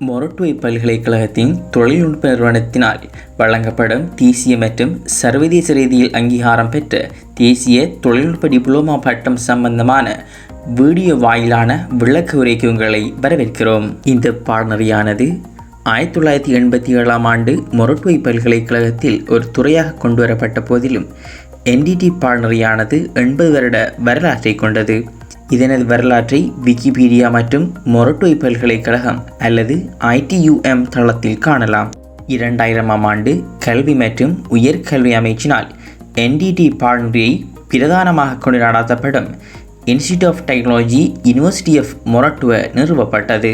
மொரட்டுவை பல்கலைக்கழகத்தின் தொழில்நுட்ப நிறுவனத்தினால் வழங்கப்படும் தேசிய மற்றும் சர்வதேச ரீதியில் அங்கீகாரம் பெற்ற தேசிய தொழில்நுட்ப டிப்ளோமா பட்டம் சம்பந்தமான வீடியோ வாயிலான விளக்க உரைக்கு உங்களை வரவேற்கிறோம். இந்த பாடநெறியானது 1987ஆம் ஆண்டு மொரட்டுவை பல்கலைக்கழகத்தில் ஒரு துறையாக கொண்டு வரப்பட்ட போதிலும் NDT பாடநெறியானது 80 வருட வரலாற்றை கொண்டது. இதனது வரலாற்றை விக்கிபீடியா மற்றும் மொரட்டுவை பல்கலைக்கழகம் அல்லது ITUM தளத்தில் காணலாம். 2000ஆம் ஆண்டு கல்வி மற்றும் உயர்கல்வி அமைச்சினால் NDT பாடநெறியை பிரதானமாக கொண்டு நடத்தப்படும் institute of technology university of Moratuwa நிறுவப்பட்டது.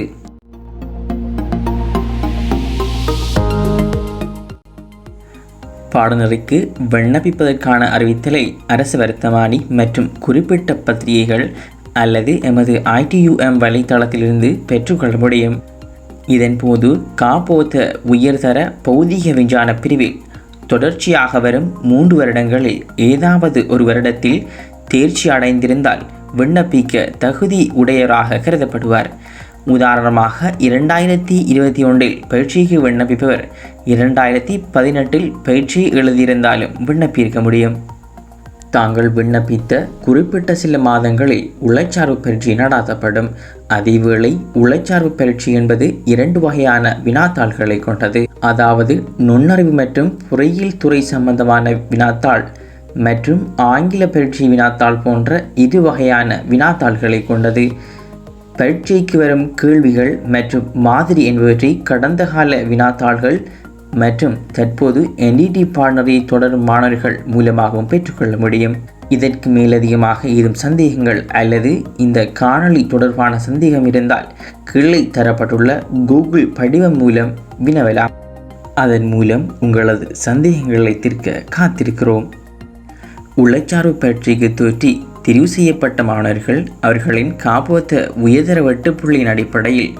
பாடநெறிக்கு விண்ணப்பிப்பதற்கான அறிவித்தலை அரசு வர்த்தமானி மற்றும் குறிப்பிட்ட பத்திரிகைகள் அல்லது எமது ITUM வலைத்தளத்திலிருந்து பெற்றுக்கொள்ள முடியும். இதன்போது காப்போத்த உயர்தர பௌதிக விஞ்ஞான பிரிவில் தொடர்ச்சியாக வரும் 3 வருடங்களில் ஏதாவது ஒரு வருடத்தில் தேர்ச்சி அடைந்திருந்தால் விண்ணப்பிக்க தகுதி உடையவராக கருதப்படுவார். உதாரணமாக 2021இல் பயிற்சிக்கு விண்ணப்பிப்பவர் 2018இல் பயிற்சியை எழுதியிருந்தாலும் விண்ணப்பிக்க முடியும். தாங்கள் விண்ணப்பித்த குறிப்பிட்ட சில மாதங்களில் உளச்சார்பு பரீட்சை நடத்தப்படும். அதேவேளை உளச்சார்பு பரீட்சை என்பது 2 வகையான வினாத்தாள்களை கொண்டது. அதாவது நுண்ணறிவு மற்றும் பொறியியல் துறை சம்பந்தமான வினாத்தாள் மற்றும் ஆங்கில பரீட்சை வினாத்தாள் போன்ற 2 வகையான வினாத்தாள்களை கொண்டது. பரீட்சைக்கு வரும் கேள்விகள் மற்றும் மாதிரி என்பவற்றை கடந்த கால வினாத்தாள்கள் மற்றும் தற்போது NDT பாடநெறியை தொடரும் மாணவர்கள் மூலமாகவும் பெற்றுக்கொள்ள முடியும். இதற்கு மேலதிகமாக ஏதும் சந்தேகங்கள் அல்லது இந்த காணொளி தொடர்பான சந்தேகம் இருந்தால் கீழே தரப்பட்டுள்ள கூகுள் படிவம் மூலம் வினவலாம். அதன் மூலம் உங்களது சந்தேகங்களை தீர்க்க காத்திருக்கிறோம். உளச்சார்பு பரீட்சைக்கு தோற்றி தெரிவு செய்யப்பட்ட மாணவர்கள் அவர்களின் காப்போத்த உயர்தர வெட்டுப்புள்ளியின் அடிப்படையில்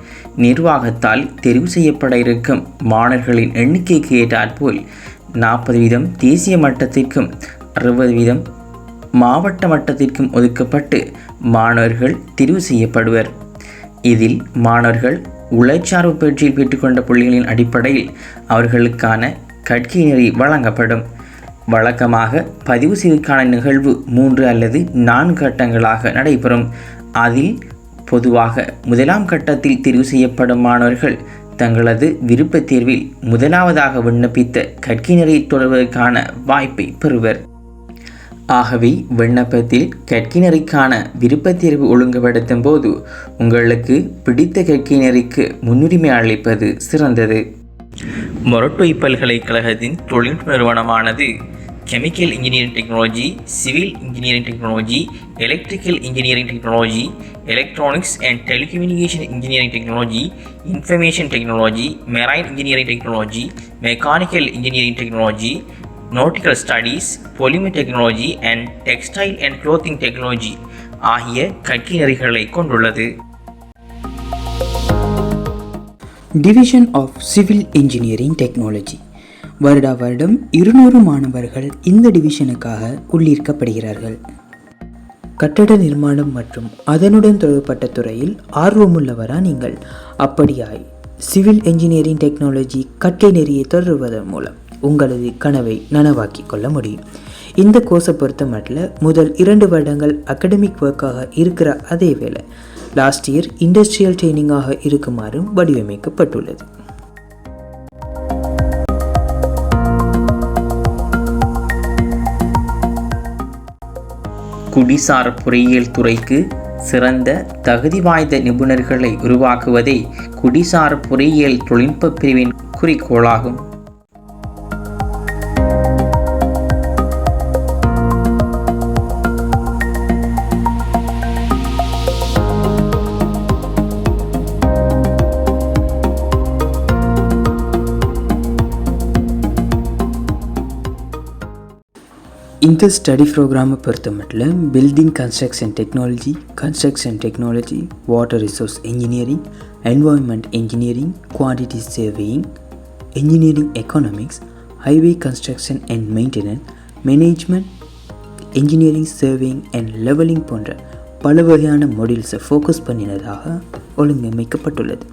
நிர்வாகத்தால் தெரிவு செய்யப்பட இருக்கும் மாணவர்களின் எண்ணிக்கைக்கு ஏற்றாற்போல் 40% தேசிய மட்டத்திற்கும் 60% மாவட்ட மட்டத்திற்கும் ஒதுக்கப்பட்டு மாணவர்கள் தெரிவு செய்யப்படுவர். இதில் மாணவர்கள் உளச்சார்பு பயிற்சியில் பெற்றுக்கொண்ட புள்ளிகளின் அடிப்படையில் அவர்களுக்கான கற்கை நெறி வழங்கப்படும். வழக்கமாக பதிவு செய்வதற்கான நிகழ்வு 3 அல்லது 4 கட்டங்களாக நடைபெறும். அதில் பொதுவாக 1ஆம் கட்டத்தில் தெரிவு செய்யப்படும் மாணவர்கள் தங்களது விருப்பத் தேர்வில் முதலாவதாக விண்ணப்பித்த கற்கை நெறியை தொடர்வதற்கான வாய்ப்பை பெறுவர். ஆகவே விண்ணப்பத்தில் கற்கை நெறிக்கான விருப்பத் தேர்வு ஒழுங்குபடுத்தும் போது உங்களுக்கு பிடித்த கற்கை நெறிக்கு முன்னுரிமை அளிப்பது சிறந்தது. மொரட்டுவை பல்கலைக்கழகத்தின் தொழில்நுட்ப நிறுவனமானது chemical engineering technology, civil engineering technology, electrical engineering technology, electronics and telecommunication engineering technology, information technology, marine engineering technology, mechanical engineering technology, nautical studies, polymer technology and textile and clothing technology ஆகிய கற்கை நெறிகளை கொண்டுள்ளது. Division of civil engineering technology. வருடம் 200 மாணவர்கள் இந்த டிவிஷனுக்காக உள்ளீர்க்கப்படுகிறார்கள். கட்டட நிர்மாணம் மற்றும் அதனுடன் தொடர்பட்ட துறையில் ஆர்வமுள்ளவரா நீங்கள்? அப்படியாய் சிவில் இன்ஜினியரிங் டெக்னாலஜி கற்கை நெறியை தொடர்வதன் மூலம் உங்களது கனவை நனவாக்கிக் கொள்ள முடியும். இந்த கோர்ஸை பொறுத்த மட்டும் முதல் 2 வருடங்கள் அகடமிக் ஒர்க்காக இருக்கிற அதே வேளை லாஸ்ட் இயர் இண்டஸ்ட்ரியல் ட்ரைனிங்காக இருக்குமாறும் வடிவமைக்கப்பட்டுள்ளது. குடிசார் பொறியியல் துறைக்கு சிறந்த தகுதி வாய்ந்த நிபுணர்களை உருவாக்குவதே குடிசார் பொறியியல் தொழில்நுட்ப பிரிவின் குறிக்கோளாகும். இந்த ஸ்டடி ப்ரோக்ராமை பொறுத்த மட்டும் building construction technology, water resource engineering, environment engineering, quantity surveying, engineering economics, highway construction and maintenance, management, engineering surveying and levelling போன்ற பல வகையான மாடியூல்ஸை ஃபோக்கஸ் பண்ணினதாக ஒழுங்கமைக்கப்பட்டுள்ளது.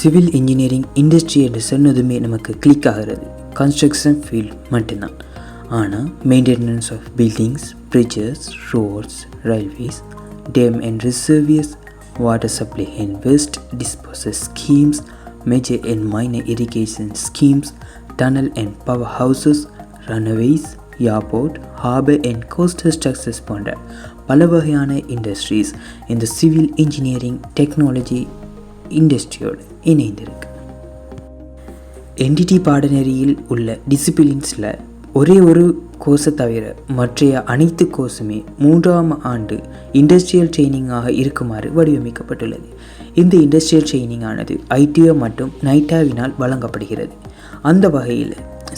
சிவில் இன்ஜினியரிங் இண்டஸ்ட்ரி என்று சொன்னதுமே நமக்கு கிளிக் ஆகிறது கன்ஸ்ட்ரக்ஷன் ஃபீல்ட் மட்டும்தான். ஆனால் maintenance of buildings, bridges, roads, railways, dam and reservoirs, water supply and waste disposal schemes, major and minor irrigation schemes, tunnel and power houses, runways, airport, harbour and coastal structures போன்ற பல வகையான industries இந்த civil engineering technology இண்டஸ்ட்ரியோடு இணைந்திருக்கு. Entity பாடநெறியில் உள்ள டிசிப்ளின்ஸில் ஒரே ஒரு கோர்ஸை தவிர மற்றைய அனைத்து கோர்ஸுமே 3ஆம் ஆண்டு இண்டஸ்ட்ரியல் ட்ரைனிங்காக இருக்குமாறு வடிவமைக்கப்பட்டுள்ளது. இந்த இண்டஸ்ட்ரியல் ட்ரைனிங் ஆனது ஐடிஓ மற்றும் நைட்டாவினால் வழங்கப்படுகிறது. அந்த வகையில்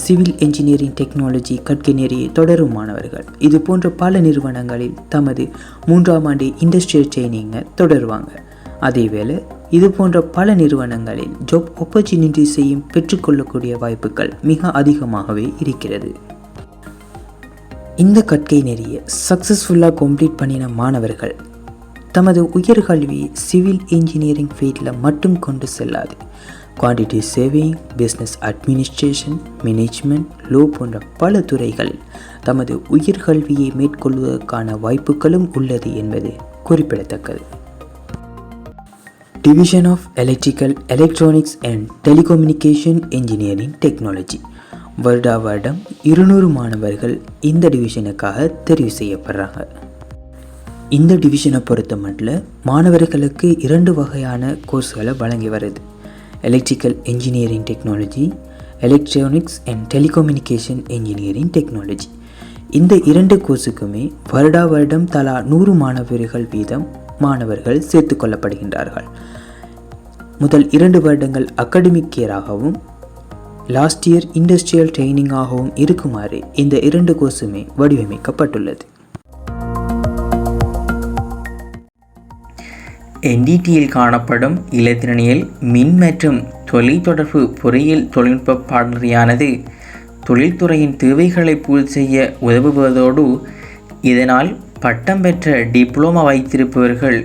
சிவில் இன்ஜினியரிங் டெக்னாலஜி கற்கை நெறியை தொடரும் மாணவர்கள் இது போன்ற பல நிறுவனங்களில் தமது 3ஆம் ஆண்டு இண்டஸ்ட்ரியல் ட்ரைனிங்கை தொடருவாங்க. அதேவேளை இது போன்ற பல நிறுவனங்களில் ஜாப் ஆப்பர்ச்சுனிட்டிஸையும் பெற்றுக்கொள்ளக்கூடிய வாய்ப்புகள் மிக அதிகமாகவே இருக்கிறது. இந்த கற்கை நெறியை சக்ஸஸ்ஃபுல்லாக கம்ப்ளீட் பண்ணின மாணவர்கள் தமது உயர்கல்வியை சிவில் இன்ஜினியரிங் ஃபீல்டில் மட்டும் கொண்டு செல்லாது quantity saving, business administration, management, low போன்ற பல துறைகளில் தமது உயர்கல்வியை மேற்கொள்வதற்கான வாய்ப்புகளும் உள்ளது என்பது குறிப்பிடத்தக்கது. Division of electrical, electronics and telecommunication engineering technology வருடம் 200 மாணவர்கள் இந்த டிவிஷனுக்காக தெரிவு செய்யப்படுறாங்க. இந்த டிவிஷனை பொறுத்த மட்டும் மாணவர்களுக்கு 2 வகையான கோர்ஸ்களை வழங்கி வருது. Electrical engineering technology, electronics and telecommunication engineering technology. இந்த 2 கோர்ஸுக்குமே வருடம் தலா 100 மாணவர்கள் வீதம் மாணவர்கள் சேர்த்து கொள்ளப்படுகின்றார்கள். முதல் 2 வருடங்கள் அகாடமிக் இயராகவும் லாஸ்ட் இயர் இண்டஸ்ட்ரியல் ட்ரைனிங்காகவும் இருக்குமாறு இந்த 2 கோர்ஸுமே வடிவமைக்கப்பட்டுள்ளது. என்டிடியில் காணப்படும் இலத்திரனியல், மின் மற்றும் தொலைத்தொடர்பு பொறியியல் தொழில்நுட்ப பாடநெறியானது தொழில்துறையின் தேவைகளை பூர்த்தி செய்ய உதவுவதோடு இதனால் பட்டம் பெற்ற டிப்ளோமா வைத்திருப்பவர்கள்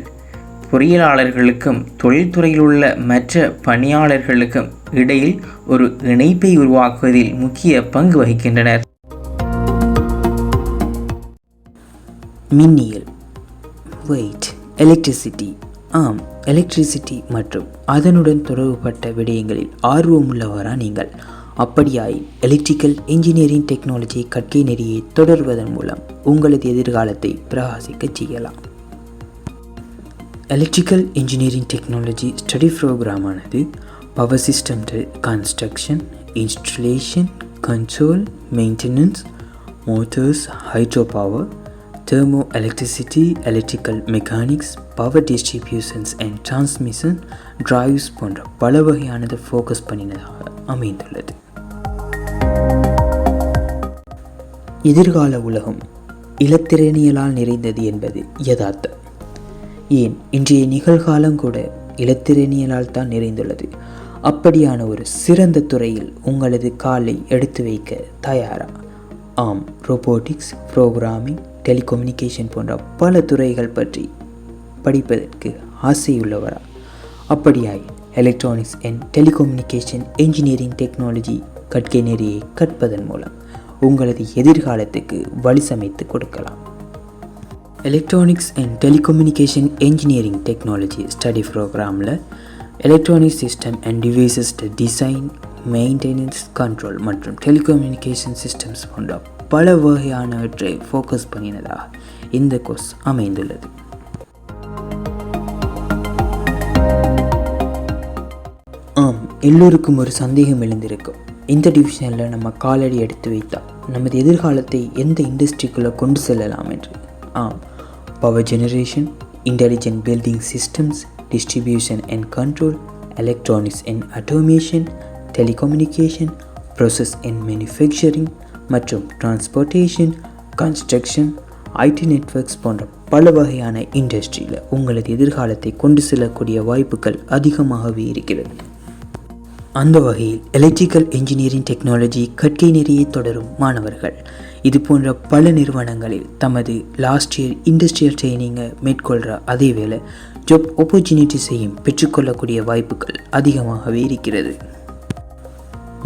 பொறியியலாளர்களுக்கும் தொழில்துறையில் உள்ள மற்ற பணியாளர்களுக்கும் இடையில் ஒரு இணைப்பை உருவாக்குவதில் முக்கிய பங்கு வகிக்கின்றனர். மின்னியல், வெயிட், எலக்ட்ரிசிட்டி. எலக்ட்ரிசிட்டி மற்றும் அதனுடன் தொடர்புபட்ட விடயங்களில் ஆர்வமுள்ளவரா நீங்கள்? அப்படியாய் எலக்ட்ரிக்கல் இன்ஜினியரிங் டெக்னாலஜி கற்கை நெறியை தொடர்வதன் மூலம் உங்களது எதிர்காலத்தை பிரகாசிக்க செய்யலாம். எலக்ட்ரிக்கல் இன்ஜினியரிங் டெக்னாலஜி ஸ்டடி ப்ரோக்ராமானது power system construction, installation, control, maintenance, motors, hydro power, thermo electricity, electrical mechanics, power distributions and transmission, drives போன்ற பல வகையானது ஃபோக்கஸ் பண்ணினதாக அமைந்துள்ளது. எதிர்கால உலகம் இலத்திரனியலால் நிறைந்தது என்பது யதார்த்தம். ஏன் இன்றைய நிகழ்காலம் கூட இலத்திரனியலால் தான் நிறைந்துள்ளது. அப்படியான ஒரு சிறந்த துறையில் உங்களது காலை எடுத்து வைக்க தயாரா? ரோபோட்டிக்ஸ், ப்ரோக்ராமிங், டெலிகம்யூனிகேஷன் போன்ற பல துறைகள் பற்றி படிப்பதற்கு ஆசையுள்ளவரா? அப்படியாய் electronics and telecommunication engineering technology கற்கை நெறியை கற்பதன் மூலம் உங்களது எதிர்காலத்துக்கு வழி சமைத்து கொடுக்கலாம். Electronics and telecommunication engineering technology study ப்ரோக்ராமில் electronic system and devices design, maintenance, control மற்றும் டெலிகம்யூனிகேஷன் சிஸ்டம்ஸ் போன்ற பல வகையானவற்றை ஃபோக்கஸ் பண்ணினதாக இந்த கோர்ஸ் அமைந்துள்ளது. எல்லோருக்கும் ஒரு சந்தேகம் எழுந்திருக்கும், இந்த டிவிஷனில் நம்ம காலடி எடுத்து வைத்தால் நமது எதிர்காலத்தை எந்த இண்டஸ்ட்ரிக்குள்ளே கொண்டு செல்லலாம் என்று. Power generation, intelligent building systems, distribution and control, electronics and automation, telecommunication, process and manufacturing மற்றும் டிரான்ஸ்போர்ட்டேஷன், கன்ஸ்ட்ரக்ஷன், ஐடி நெட்வொர்க்ஸ் போன்ற பல வகையான இண்டஸ்ட்ரியில் உங்களது எதிர்காலத்தை கொண்டு செல்லக்கூடிய வாய்ப்புகள் அதிகமாகவே இருக்கிறது. அந்த வகையில் எலக்ட்ரிக்கல் இன்ஜினியரிங் டெக்னாலஜி கற்கை நெறியை தொடரும் மாணவர்கள் இது போன்ற பல நிறுவனங்களில் தமது லாஸ்ட் இயர் இண்டஸ்ட்ரியல் ட்ரைனிங்கை மேற்கொள்கிற அதே வேளை ஜாப் ஆப்பர்ச்சுனிட்டிஸையும் பெற்றுக்கொள்ளக்கூடிய வாய்ப்புகள் அதிகமாகவே இருக்கிறது.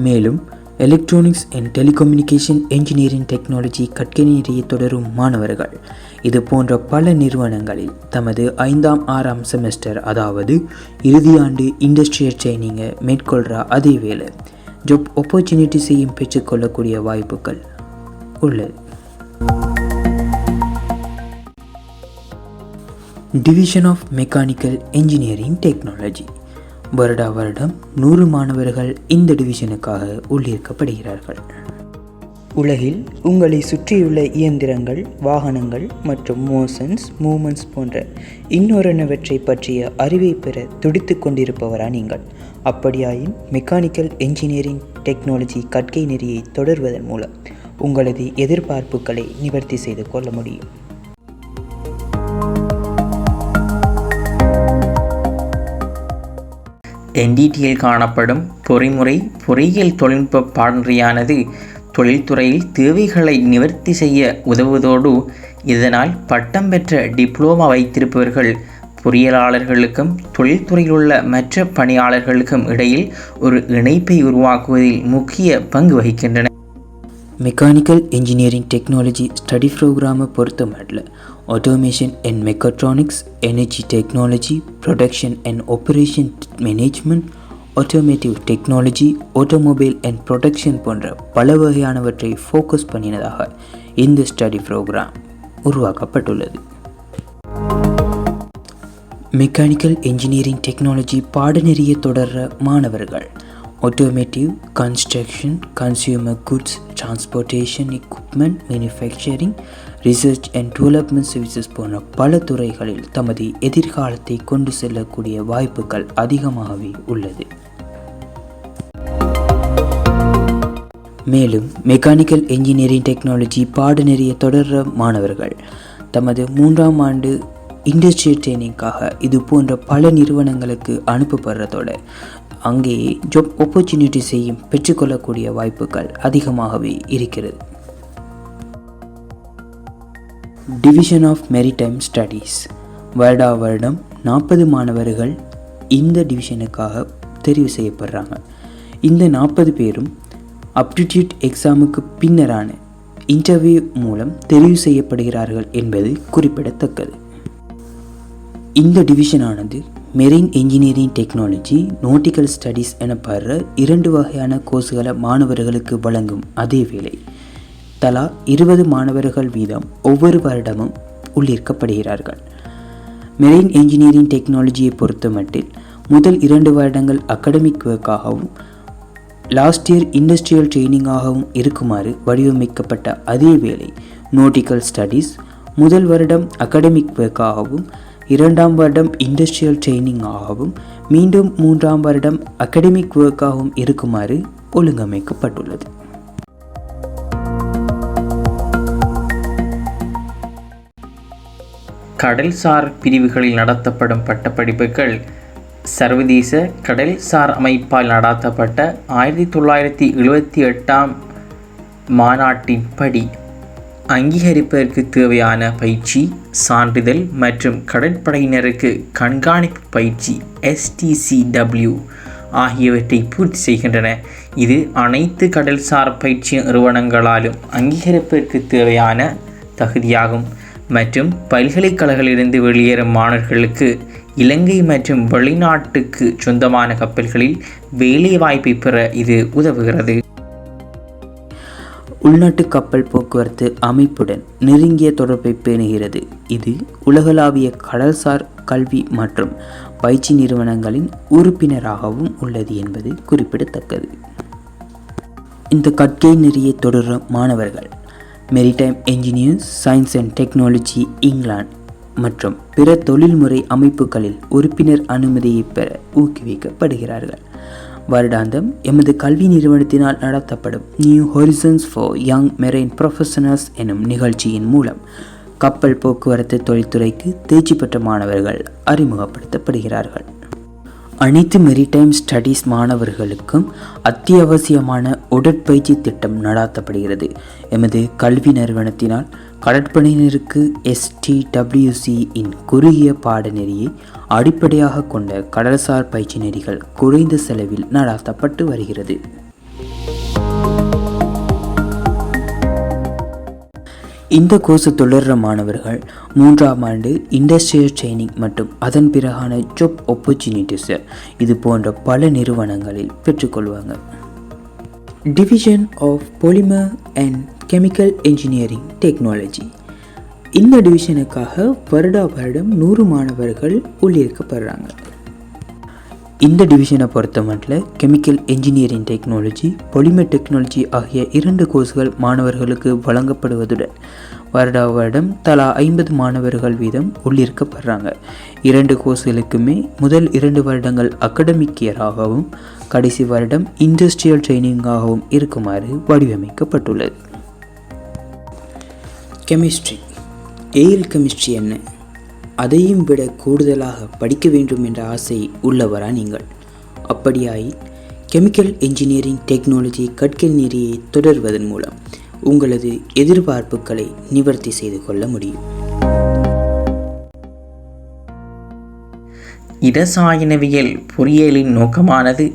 மேலும் electronics and telecommunication engineering technology கற்கை நெறியை தொடரும் மாணவர்கள் இது போன்ற பல நிறுவனங்களில் தமது 5ஆம் 6ஆம் செமஸ்டர் அதாவது இறுதியாண்டு இண்டஸ்ட்ரியல் ட்ரைனிங்கை மேற்கொள்கிற அதே வேளை ஜாப் ஆப்பர்ச்சுனிட்டிஸையும் பெற்றுக்கொள்ளக்கூடிய வாய்ப்புகள் உள்ளது. Division of mechanical engineering technology வருடம் 100 மாணவர்கள் இந்த டிவிஷனுக்காக உள்ளீர்க்கப்படுகிறார்கள். உலகில் உங்களை சுற்றியுள்ள இயந்திரங்கள், வாகனங்கள் மற்றும் மோஷன்ஸ், மூமெண்ட்ஸ் போன்ற இன்னொருவற்றை பற்றிய அறிவை பெற துடித்து கொண்டிருப்பவரா நீங்கள்? அப்படியாயின் மெக்கானிக்கல் இன்ஜினியரிங் டெக்னாலஜி கற்கை நெறியை தொடர்வதன் மூலம் உங்களது எதிர்பார்ப்புகளை நிவர்த்தி செய்து கொள்ள முடியும். NDTயில் காணப்படும் பொறியியல் தொழில்நுட்ப பாடநெறியானது தொழில்துறையில் தேவைகளை நிவர்த்தி செய்ய உதவுவதோடு இதனால் பட்டம் பெற்ற டிப்ளோமா வைத்திருப்பவர்கள் பொறியியலாளர்களுக்கும் தொழில்துறையில் உள்ள மற்ற பணியாளர்களுக்கும் இடையில் ஒரு இணைப்பை உருவாக்குவதில் முக்கிய பங்கு வகிக்கின்றன. மெக்கானிக்கல் இன்ஜினியரிங் டெக்னாலஜி ஸ்டடி ப்ரோக்ராமை பொறுத்தமட்டில் automation and mechatronics, energy technology, production and operation management, automotive technology, automobile and production போன்ற பல வகையானவற்றை ஃபோக்கஸ் பண்ணினதாக இந்த ஸ்டடி ப்ரோக்ராம் உருவாக்கப்பட்டுள்ளது. மெக்கானிக்கல் இன்ஜினியரிங் டெக்னாலஜி பாடநெறியை தொடர்ற மாணவர்கள் automotive, construction, consumer goods, transportation equipment, manufacturing, research and development services போன்ற பல துறைகளில் தமது எதிர்காலத்தை கொண்டு செல்லக்கூடிய வாய்ப்புகள் அதிகமாகவே உள்ளது. மேலும் மெக்கானிக்கல் இன்ஜினியரிங் டெக்னாலஜி பாடநெறியை தொடர்ற மாணவர்கள் தமது 3ஆம் ஆண்டு இண்டஸ்ட்ரியல் ட்ரைனிங்காக இது போன்ற பல நிறுவனங்களுக்கு அனுப்பப்படுறதோடு அங்கேயே ஜாப் ஆப்பர்ச்சுனிட்டிஸையும் பெற்றுக்கொள்ளக்கூடிய வாய்ப்புகள் அதிகமாகவே இருக்கிறது. டிவிஷன் ஆஃப் மெரிடைம் ஸ்டடீஸ் வருடம் 40 மாணவர்கள் இந்த டிவிஷனுக்காக தெரிவு செய்யப்படுறாங்க. இந்த 40 பேரும் அப்டிடியூட் எக்ஸாமுக்கு பின்னரான இன்டர்வியூ மூலம் தெரிவு செய்யப்படுகிறார்கள் என்பது குறிப்பிடத்தக்கது. இந்த டிவிஷனானது marine engineering technology, nautical studies எனப்படுற 2 வகையான கோர்ஸ்களை மாணவர்களுக்கு வழங்கும் அதே வேளை தலா 20 மாணவர்கள் வீதம் ஒவ்வொரு வருடமும் உள்ளீர்க்கப்படுகிறார்கள். மெரைன் இன்ஜினியரிங் டெக்னாலஜியை பொறுத்தமட்டில் முதல் 2 வருடங்கள் அகடமிக் ஒர்க்காகவும் லாஸ்ட் இயர் இண்டஸ்ட்ரியல் ட்ரைனிங்காகவும் இருக்குமாறு வடிவமைக்கப்பட்ட அதே வேளை நாட்டிக்கல் ஸ்டடீஸ் முதல் வருடம் அகடமிக் ஒர்க்காகவும் 2ஆம் வருடம் இண்டஸ்ட்ரியல் ட்ரைனிங் ஆகவும் மீண்டும் 3ஆம் வருடம் அகடமிக் ஒர்க்காகவும் இருக்குமாறு ஒழுங்கமைக்கப்பட்டுள்ளது. கடல்சார் பிரிவுகளில் நடத்தப்படும் பட்டப்படிப்புகள் சர்வதேச கடல்சார் அமைப்பால் நடத்தப்பட்ட 1978ஆம் மாநாட்டின்படி அங்கீகரிப்பதற்கு தேவையான பயிற்சி, சான்றிதழ் மற்றும் கடற்படையினருக்கு கண்காணிப்பு பயிற்சி STCW ஆகியவற்றை பூர்த்தி செய்கின்றன. இது அனைத்து கடல்சார் பயிற்சி நிறுவனங்களாலும் அங்கீகரிப்பிற்கு தேவையான தகுதியாகும். மற்றும் பல்கலைக்கழகங்களிலிருந்து வெளியேறும் மாணவர்களுக்கு இலங்கை மற்றும் வெளிநாட்டுக்கு சொந்தமான கப்பல்களில் வேலை வாய்ப்பை பெற இது உதவுகிறது. உள்நாட்டு கப்பல் போக்குவரத்து அமைப்புடன் நெருங்கிய தொடர்பை பேணுகிறது. இது உலகளாவிய கடல்சார் கல்வி மற்றும் பயிற்சி நிறுவனங்களின் உறுப்பினராகவும் உள்ளது என்பது குறிப்பிடத்தக்கது. இந்த கற்கை நெறியை தொடரும் மாணவர்கள் maritime engineers, science and technology England மற்றும் பிற தொழில்முறை அமைப்புகளில் உறுப்பினர் அனுமதியை பெற ஊக்குவிக்கப்படுகிறார்கள். வருடாந்தம் எமது கல்வி நிறுவனத்தினால் நடத்தப்படும் new horizons for young marine professionals எனும் நிகழ்ச்சியின் மூலம் கப்பல் போக்குவரத்து தொழில்துறைக்கு தேர்ச்சி பெற்ற மாணவர்கள் அறிமுகப்படுத்தப்படுகிறார்கள். அனைத்து மெரிடைம் ஸ்டடீஸ் மாணவர்களுக்கும் அத்தியாவசியமான உடற்பயிற்சி திட்டம் நடாத்தப்படுகிறது. எமது கல்வி நிறுவனத்தினால் கடற்படையினருக்கு STWC இன் குறுகிய பாடநெறியை அடிப்படையாக கொண்ட கடல்சார் பயிற்சி நெறிகள் குறைந்த செலவில் நடாத்தப்பட்டு வருகிறது. இந்த கோர்ஸை தொடர்ற மாணவர்கள் 3ஆம் ஆண்டு இண்டஸ்ட்ரியல் ட்ரைனிங் மற்றும் அதன் பிறகான ஜாப் ஆப்பர்ச்சுனிட்டிஸை இது போன்ற பல நிறுவனங்களில் பெற்றுக்கொள்வாங்க. Division of polymer and chemical engineering technology. இந்த டிவிஷனுக்காக வருடம் 100 மாணவர்கள் உள்ளிருக்கப்படுறாங்க. இந்த டிவிஷனை பொறுத்த மட்டும் chemical engineering technology, polymer technology ஆகிய 2 கோர்ஸ்கள் மாணவர்களுக்கு வழங்கப்படுவதுடன் வருடம் தலா 50 மாணவர்கள் வீதம் உள்ளிருக்கப்படுறாங்க. 2 கோர்ஸ்களுக்குமே முதல் 2 வருடங்கள் அகடமிக் இயராகவும் கடைசி வருடம் இண்டஸ்ட்ரியல் ட்ரைனிங்காகவும் இருக்குமாறு வடிவமைக்கப்பட்டுள்ளது. கெமிஸ்ட்ரி. ஏஎல் கெமிஸ்ட்ரி என்ன? அதையும் விட கூடுதலாக படிக்க வேண்டும் என்ற ஆசை உள்ளவரா நீங்கள்? அப்படியாயின் கெமிக்கல் இன்ஜினியரிங் டெக்னாலஜி கற்கை நெறியை தொடர்வதன் மூலம் உங்களது எதிர்பார்ப்புகளை நிவர்த்தி செய்து கொள்ள முடியும். இரசாயனவியல் பொறியியலின் நோக்கமானது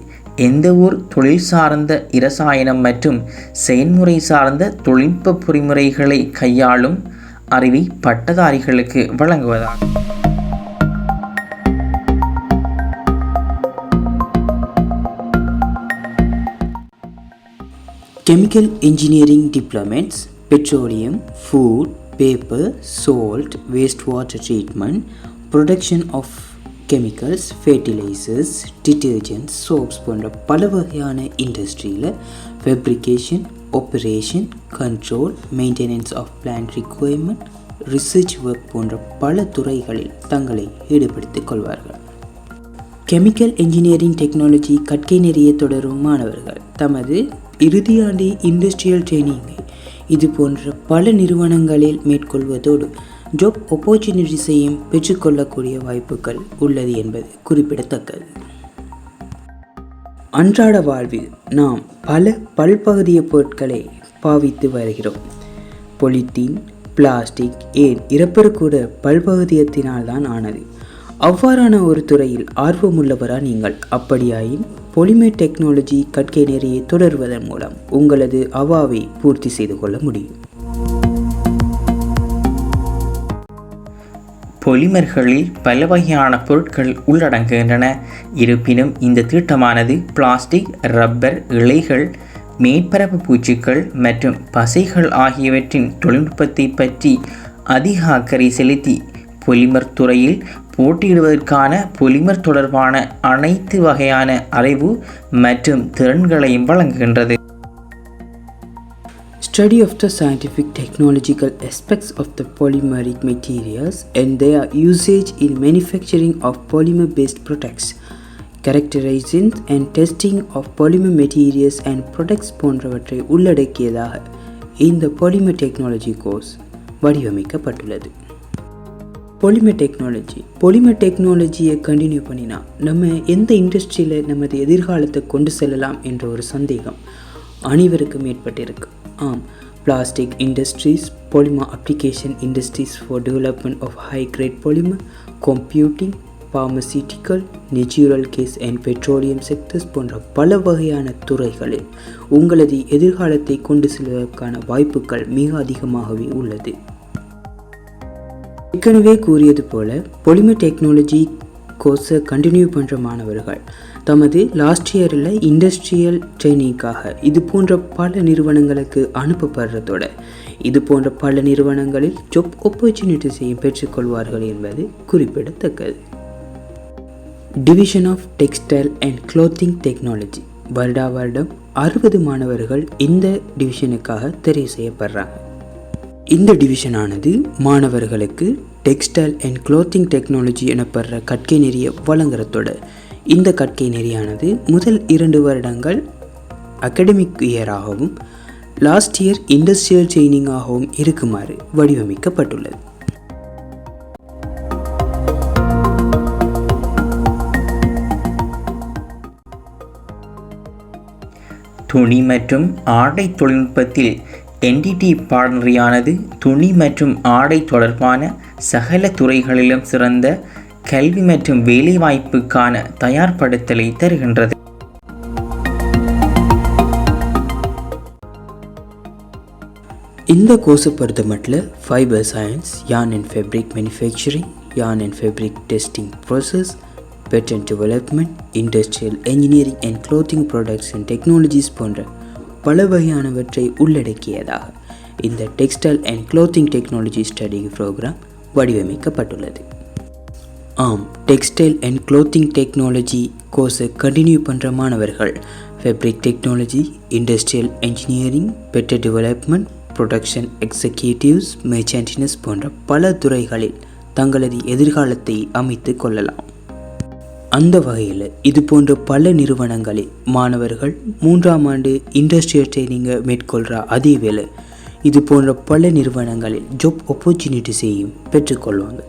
எந்த ஒரு தொழில் சார்ந்த இரசாயனம் மற்றும் செயல்முறை சார்ந்த தொழில்நுட்ப பொறிமுறைகளை கையாளும் அறிவை பட்டதாரிகளுக்கு வழங்குவதாகும். கெமிக்கல் இன்ஜினியரிங் டிப்ளமெண்ட்ஸ் petroleum, food, paper, salt, waste water treatment, production of chemicals, fertilisers, detergents, soaps போன்ற பல வகையான இண்டஸ்ட்ரியில் fabrication, operation, control, maintenance of plant requirement, research work போன்ற பல துறைகளில் தங்களை ஈடுபடுத்திக் கொள்வார்கள். கெமிக்கல் இன்ஜினியரிங் டெக்னாலஜி கற்கை நெறியை தொடரும் மாணவர்கள் தமது இறுதியாண்டு இண்டஸ்ட்ரியல் ட்ரைனிங்கை இது போன்ற பல நிறுவனங்களில் மேற்கொள்வதோடு ஜாப் ஆப்பர்ச்சுனிட்டிஸையும் பெற்றுக்கொள்ளக்கூடிய வாய்ப்புகள் உள்ளது என்பது குறிப்பிடத்தக்கது. அன்றாட வாழ்வில் நாம் பல பல்பகுதிய பொருட்களை பாவித்து வருகிறோம். பொலித்தீன், பிளாஸ்டிக், ஏன் இரப்பர் கூட பல்பகுதியத்தினால் தான் ஆனது. அவ்வாறான ஒரு துறையில் ஆர்வமுள்ளவரா நீங்கள்? அப்படியாயின் பாலிமர் டெக்னாலஜி கற்கை நெறியை தொடர்வதன் மூலம் உங்களது அவாவை பூர்த்தி செய்து கொள்ள முடியும். பொலிமர்களில் பல வகையான பொருட்கள் உள்ளடங்குகின்றன. இருப்பினும் இந்த திட்டமானது பிளாஸ்டிக், ரப்பர், இழைகள், மேற்பரப்பு பூச்சிகள் மற்றும் பசைகள் ஆகியவற்றின் தொழில்நுட்பத்தை பற்றி அதிக அக்கறை செலுத்தி பொலிமர் துறையில் போட்டியிடுவதற்கான பொலிமர் தொடர்பான அனைத்து வகையான அறிவு மற்றும் திறன்களையும் வழங்குகின்றது. Study of the scientific technological aspects of the polymeric materials and their usage in manufacturing of polymer based products, characterizing and testing of polymer materials and products போன்றவற்றை உள்ளடக்கியதாக இந்த பாலிமர் டெக்னாலஜி கோர்ஸ் வடிவமைக்கப்பட்டுள்ளது. பாலிமர் டெக்னாலஜியை continue பண்ணினா நம்ம எந்த இண்டஸ்ட்ரியில் நமது எதிர்காலத்தை கொண்டு செல்லலாம் என்ற ஒரு சந்தேகம் அனைவருக்கும் ஏற்பட்டிருக்கு. ஆம், plastic industries, polymer application industries for development of high grade polymer, computing, pharmaceutical, natural gas and petroleum sectors போன்ற பல வகையான துறைகளில் உங்களது எதிர்காலத்தை கொண்டு செல்வதற்கான வாய்ப்புகள் மிக அதிகமாகவே உள்ளது. ஏற்கனவே கூறியது போல பொலிமர் டெக்னாலஜி கோர்ஸை கண்டினியூ பண்ணுற மாணவர்கள் தமது லாஸ்ட் இயரில் இண்டஸ்ட்ரியல் ட்ரைனிங்காக இது போன்ற பல நிறுவனங்களுக்கு அனுப்பப்படுறதோட இது போன்ற பல நிறுவனங்களில் ஜாப் ஆப்பர்ச்சுனிட்டிஸையும் பெற்றுக்கொள்வார்கள் என்பது குறிப்பிடத்தக்கது. Division of textile and clothing technology வருடம் 60 மாணவர்கள் இந்த டிவிஷனுக்காக தெரிவு செய்யப்படுறாங்க. இந்த டிவிஷனானது மாணவர்களுக்கு டெக்ஸ்டைல் அண்ட் க்ளோத்திங் டெக்னாலஜி எனப்படுற கற்கை நெறியை வழங்குறதோட இந்த கற்கை நெறியானது முதல் 2 வருடங்கள் அகடமிக் இயராகவும் லாஸ்ட் இயர் இண்டஸ்ட்ரியல் ட்ரைனிங்காகவும் இருக்குமாறு வடிவமைக்கப்பட்டுள்ளது. துணி மற்றும் ஆடை தொழில்நுட்பத்தில் NDT பாடநெறியானது துணி மற்றும் ஆடை தொடர்பான சகல துறைகளிலும் சிறந்த கல்வி மற்றும் வேலைவாய்ப்புக்கான தயார்படுத்தலை தருகின்றது. இந்த கோர்ஸை பொறுத்த மட்டும் fibre science, yarn and fabric manufacturing, yarn and fabric testing process, pattern development, industrial engineering and clothing products and technologies போன்ற பல வகையானவற்றை உள்ளடக்கியதாக இந்த textile and clothing technology study program வடிவமைக்கப்பட்டுள்ளது. டெக்ஸ்டைல் அண்ட் க்ளோத்திங் டெக்னாலஜி கோர்ஸை கண்டினியூ பண்ணுற மாணவர்கள் fabric technology, industrial engineering, better development, production executives, merchandisers போன்ற பல துறைகளில் தங்களது எதிர்காலத்தை அமைத்து கொள்ளலாம். அந்த வகையில் இது போன்ற பல நிறுவனங்களில் மாணவர்கள் 3ஆம் ஆண்டு இண்டஸ்ட்ரியல் ட்ரைனிங்கை மேற்கொள்கிற அதே வேளை இது போன்ற பல நிறுவனங்களில் ஜாப் ஆப்பர்ச்சுனிட்டிஸையும் பெற்றுக்கொள்வாங்க.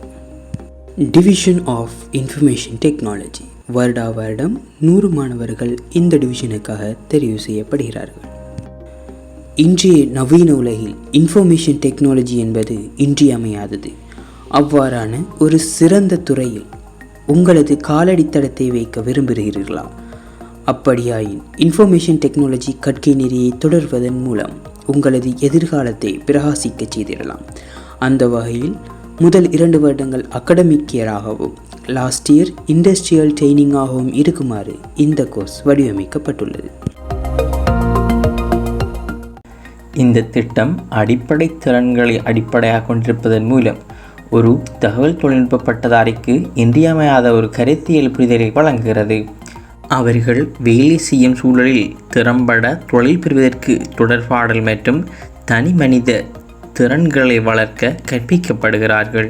டிவிஷன் ஆஃப் இன்ஃபர்மேஷன் டெக்னாலஜி வருடம் 100 மாணவர்கள் இந்த டிவிஷனுக்காக தெரிவு செய்யப்படுகிறார்கள். இன்றைய நவீன உலகில் இன்ஃபர்மேஷன் டெக்னாலஜி என்பது இன்றியமையாதது. அவ்வாறான ஒரு சிறந்த துறையில் உங்களது காலடித்தடத்தை வைக்க விரும்புகிறீர்களா? அப்படியாயின் இன்ஃபர்மேஷன் டெக்னாலஜி கற்கை நெறியை தொடர்வதன் மூலம் உங்களது எதிர்காலத்தை பிரகாசிக்க செய்திடலாம். அந்த வகையில் முதல் 2 வருடங்கள் அகடமிக் இயராகவும் லாஸ்ட் இயர் இண்டஸ்ட்ரியல் ட்ரைனிங்காகவும் இருக்குமாறு இந்த கோர்ஸ் வடிவமைக்கப்பட்டுள்ளது. இந்த திட்டம் அடிப்படை திறன்களை அடிப்படையாக கொண்டிருப்பதன் மூலம் ஒரு தகவல் தொழில்நுட்ப பட்டதாரிக்கு இன்றியமையாத ஒரு கருத்தியல் புரிதலை வழங்குகிறது. அவர்கள் வேலை செய்யும் சூழலில் திறம்பட தொழில் பெறுவதற்கு தொடர்பாடல் மற்றும் தனி மனித திறன்களை வளர்க்க கற்பிக்கப்படுகிறார்கள்.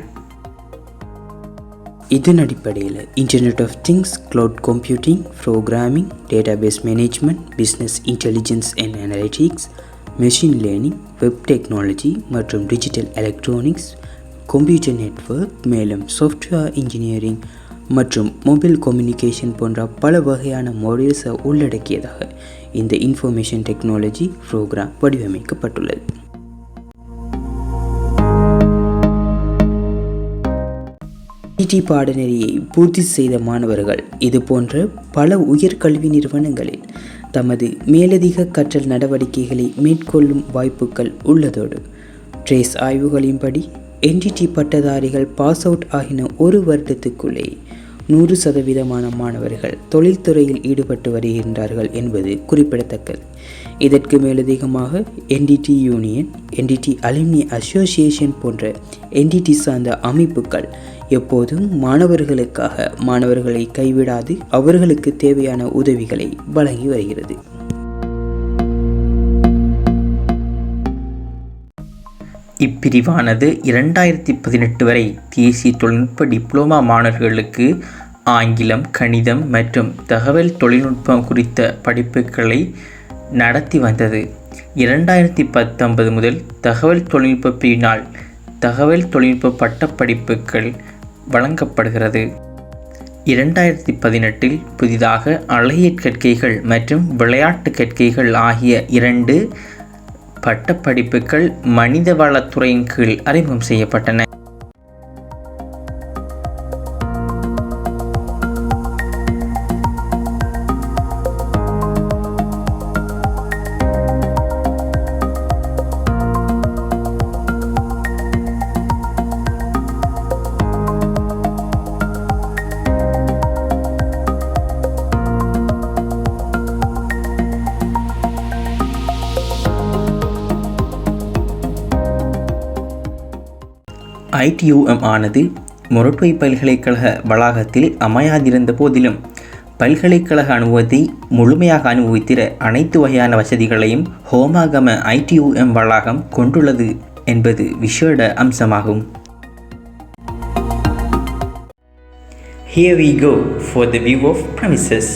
இதன் அடிப்படையில் internet of things, cloud computing, programming, database management, business intelligence and analytics, machine learning, web technology மற்றும் டிஜிட்டல் எலக்ட்ரானிக்ஸ், கம்ப்யூட்டர் நெட்வொர்க், மேலும் சாஃப்ட்வேர் இன்ஜினியரிங் மற்றும் மொபைல் கம்யூனிகேஷன் போன்ற பல வகையான மாடியூல்ஸை உள்ளடக்கியதாக இந்த இன்ஃபர்மேஷன் டெக்னாலஜி ப்ரோக்ராம் வடிவமைக்கப்பட்டுள்ளது. NDT பாடநெறியை பூர்த்தி செய்த மாணவர்கள் இது போன்ற பல உயர்கல்வி நிறுவனங்களில் தமது மேலதிக கற்றல் நடவடிக்கைகளை மேற்கொள்ளும் வாய்ப்புகள் உள்ளதோடு ட்ரேஸ் ஆய்வுகளின்படி NDT பட்டதாரிகள் பாஸ் அவுட் ஆகின 1 வருடத்துக்குள்ளே 100% மாணவர்கள் தொழில்துறையில் ஈடுபட்டு வருகின்றார்கள் என்பது குறிப்பிடத்தக்கது. இதற்கு மேலதிகமாக NDT union, NDT alumni association போன்ற NDT சார்ந்த அமைப்புகள் எப்போதும் மாணவர்களை கைவிடாது அவர்களுக்கு தேவையான உதவிகளை வழங்கி வருகிறது. இப்பிரிவானது 2018 வரை தேசிய தொழில்நுட்ப டிப்ளோமா மாணவர்களுக்கு ஆங்கிலம், கணிதம் மற்றும் தகவல் தொழில்நுட்பம் குறித்த படிப்புகளை நடத்தி வந்தது. 2019 முதல் தகவல் தொழில்நுட்ப பிரிவினால் தகவல் தொழில்நுட்ப பட்டப்படிப்புகள் வழங்கப்படுகிறது. 2018 புதிதாக அழகிய கற்கைகள் மற்றும் விளையாட்டு கற்கைகள் ஆகிய 2 பட்டப்படிப்புகள் மனிதவளத்துறையின் கீழ் அறிமுகம் செய்யப்பட்டன. ITUM ஆனது மொரட்டுவை பல்கலைக்கழக வளாகத்தில் அமையாதிருந்த போதிலும் பல்கலைக்கழக அனுபவத்தை முழுமையாக அனுபவித்திட அனைத்து வகையான வசதிகளையும் ஹோமாகம ITUM வளாகம் கொண்டுள்ளது என்பது விசேட அம்சமாகும். Here we go for the view of premises.